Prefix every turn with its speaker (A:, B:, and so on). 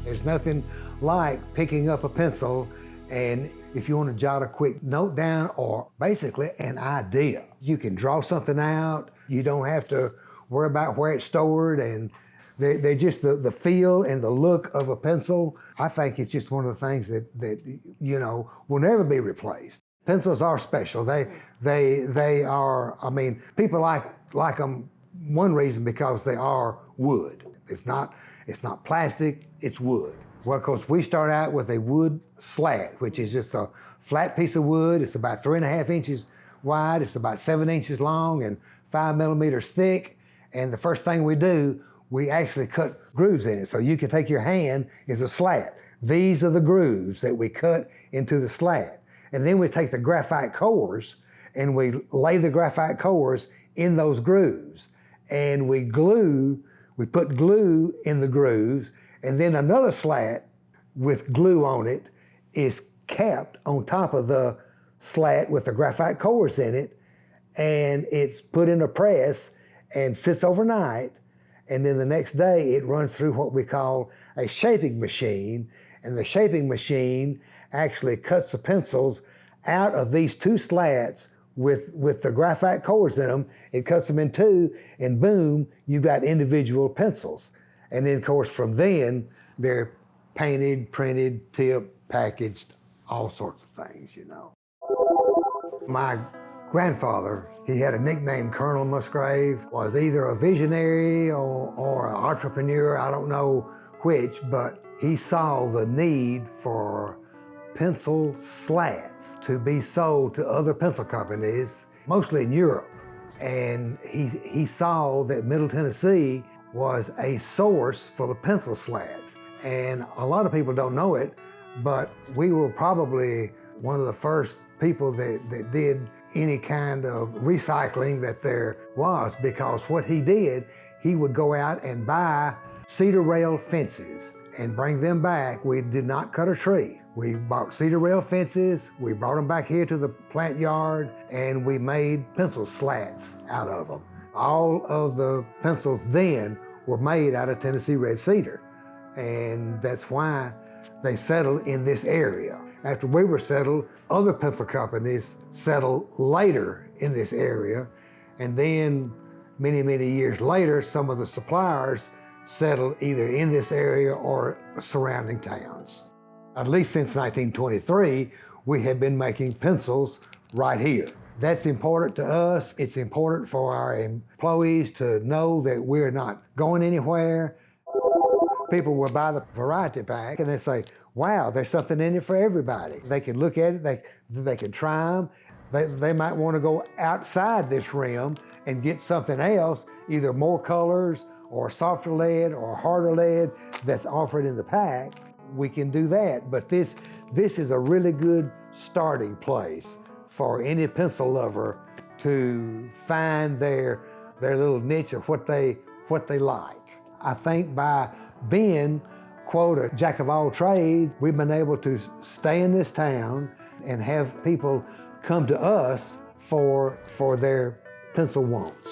A: There's nothing like picking up a pencil, and if you want to jot a quick note down or basically an idea, you can draw something out. You don't have to worry about where it's stored, and they're just the feel and the look of a pencil. I think it's just one of the things that you know, will never be replaced. Pencils are special. They are, I mean, people like them one reason because they are wood. It's not plastic, it's wood. Well, of course, we start out with a wood slat, which is just a flat piece of wood. It's about 3.5 inches wide. It's about 7 inches long and 5 millimeters thick. And the first thing we do, we actually cut grooves in it. So you can take your hand as a slat. These are the grooves that we cut into the slat. And then we take the graphite cores and we lay the graphite cores in those grooves. And we put glue in the grooves, and then another slat with glue on it is capped on top of the slat with the graphite cores in it, and it's put in a press and sits overnight, and then the next day it runs through what we call a shaping machine, and the shaping machine actually cuts the pencils out of these two slats with the graphite cores in them. It cuts them in two, and boom, you've got individual pencils. And then, of course, from then, they're painted, printed, tipped, packaged, all sorts of things, you know. My grandfather, he had a nickname, Colonel Musgrave, was either a visionary or an entrepreneur, I don't know which, but he saw the need for pencil slats to be sold to other pencil companies, mostly in Europe. And he saw that Middle Tennessee was a source for the pencil slats. And a lot of people don't know it, but we were probably one of the first people that did any kind of recycling that there was, because what he did, he would go out and buy cedar rail fences and bring them back. We did not cut a tree. We bought cedar rail fences, we brought them back here to the plant yard, and we made pencil slats out of them. All of the pencils then were made out of Tennessee red cedar, and that's why they settled in this area. After we were settled, other pencil companies settled later in this area, and then many, many years later, some of the suppliers settled either in this area or surrounding towns. At least since 1923, we have been making pencils right here. That's important to us. It's important for our employees to know that we're not going anywhere. People will buy the variety pack and they say, wow, there's something in it for everybody. They can look at it, they can try them. They might want to go outside this rim and get something else, either more colors or softer lead or harder lead that's offered in the pack. We can do that, but this is a really good starting place for any pencil lover to find their little niche of what they like. I think by being, quote, a jack of all trades, we've been able to stay in this town and have people come to us for their pencil wants.